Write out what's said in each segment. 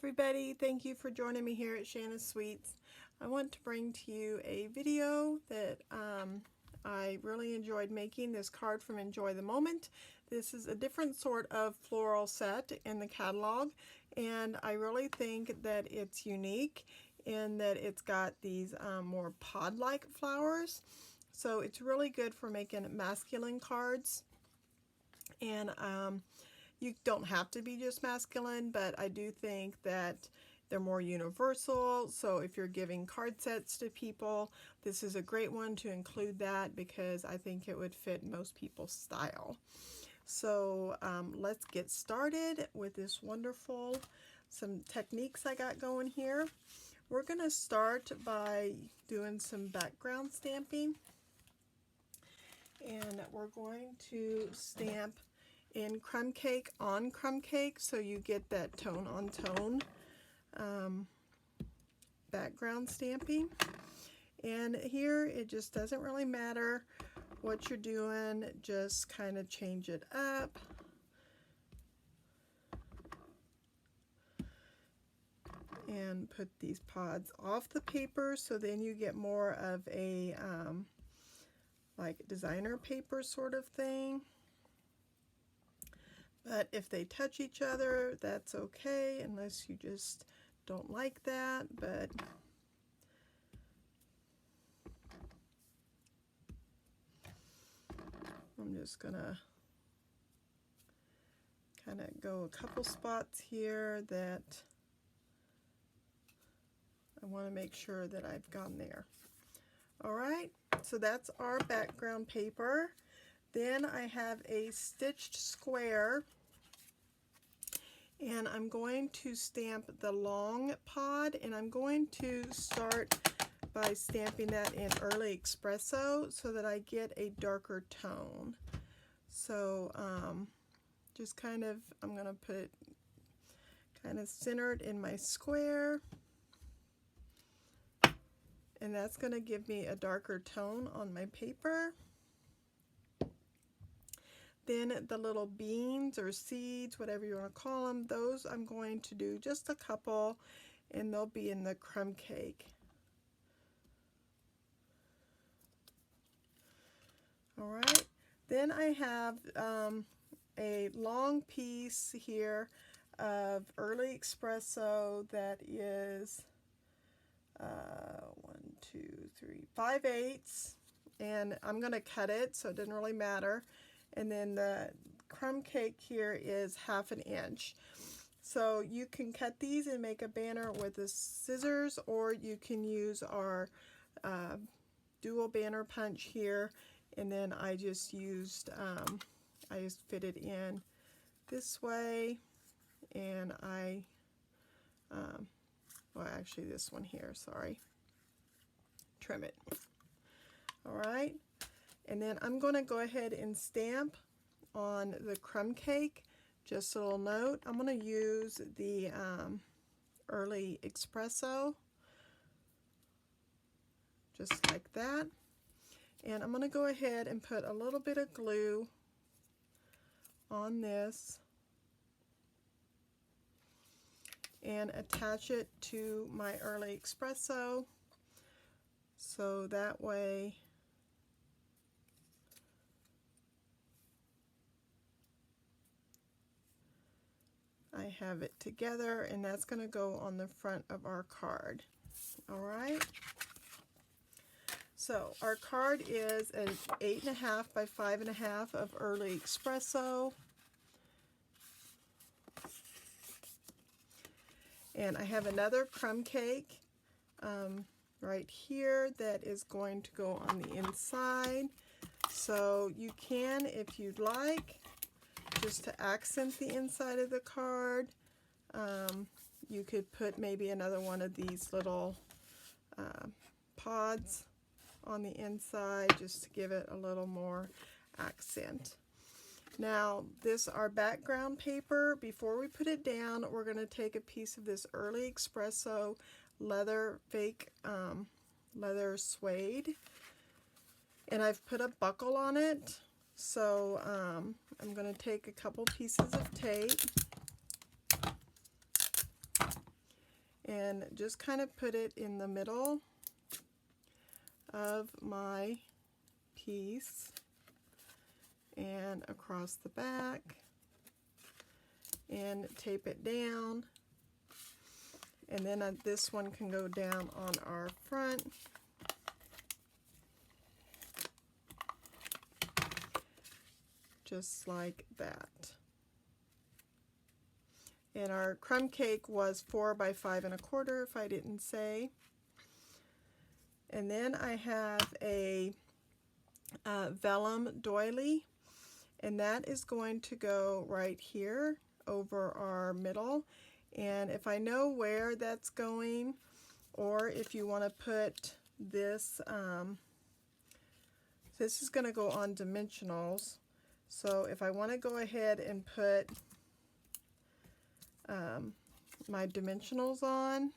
everybody, thank you for joining me here at Shanna's Sweets. I want to bring to you a video that I really enjoyed making, this card from Enjoy the Moment. This is a different sort of floral set in the catalog, and I really think that it's unique in that it's got these more pod-like flowers. So it's really good for making masculine cards, and you don't have to be just masculine, but I do think that they're more universal. So if you're giving card sets to people, this is a great one to include that because I think it would fit most people's style. So let's get started with this some techniques I got going here. We're going to start by doing some background stamping, and we're going to stamp in crumb cake on crumb cake, so you get that tone on tone background stamping. And here it just doesn't really matter what you're doing, just kind of change it up. And put these pods off the paper, so then you get more of a like designer paper sort of thing. But if they touch each other, that's okay, unless you just don't like that. But I'm just gonna kind of go a couple spots here that I want to make sure that I've gone there. All right, so that's our background paper. Then I have a stitched square, and I'm going to stamp the long pod, and I'm going to start by stamping that in Early Expresso so that I get a darker tone. So just kind of, I'm going to put it kind of centered in my square, and that's going to give me a darker tone on my paper. Then the little beans or seeds, whatever you want to call them, those I'm going to do just a couple, and they'll be in the crumb cake. All right, then I have a long piece here of Early Expresso that is 5/8, and I'm going to cut it, so it doesn't really matter. And then the crumb cake here is 1/2 inch. So you can cut these and make a banner with the scissors, or you can use our dual banner punch here. And then I just used, I just fit it in this way, and well, actually this one here, sorry, trim it. All right. And then I'm going to go ahead and stamp on the crumb cake. Just a little note, I'm going to use the Early Expresso, just like that. And I'm going to go ahead and put a little bit of glue on this and attach it to my Early Expresso, so that way I have it together, and that's going to go on the front of our card. All right. So our card is an 8.5 by 5.5 of Early Expresso. And I have another crumb cake right here that is going to go on the inside. So you can, if you'd like, just to accent the inside of the card, you could put maybe another one of these little pods on the inside just to give it a little more accent. Now our background paper, before we put it down, we're going to take a piece of this Early Expresso leather fake leather suede, and I've put a buckle on it. So I'm going to take a couple pieces of tape, and just kind of put it in the middle of my piece and across the back, and tape it down. And then this one can go down on our front. Just like that. And our crumb cake was 4 by 5 1/4, if I didn't say. And then I have a vellum doily, and that is going to go right here over our middle. And if I know where that's going, or if you want to put this, this is going to go on dimensionals. So if I want to go ahead and put my dimensionals on,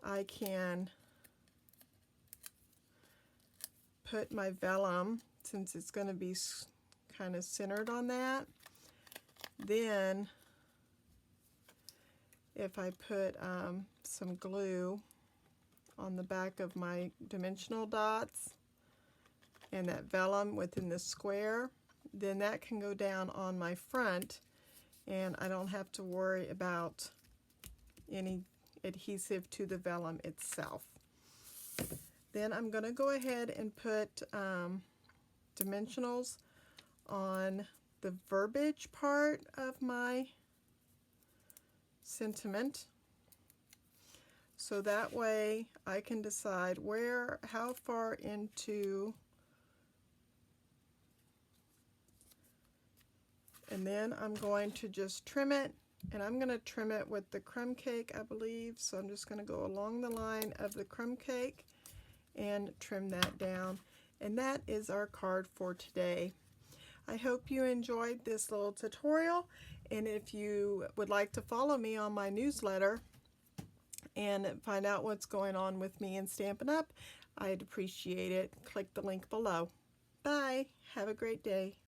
I can put my vellum, since it's going to be kind of centered on that. Then if I put some glue on the back of my dimensional dots and that vellum within the square, then that can go down on my front, and I don't have to worry about any adhesive to the vellum itself. Then I'm going to go ahead and put dimensionals on the verbiage part of my sentiment, so that way I can decide how far into, and then I'm going to just trim it, and I'm going to trim it with the crumb cake, I believe. So I'm just going to go along the line of the crumb cake and trim that down. And that is our card for today. I hope you enjoyed this little tutorial, and if you would like to follow me on my newsletter and find out what's going on with me in Stampin' Up, I'd appreciate it. Click the link below. Bye. Have a great day.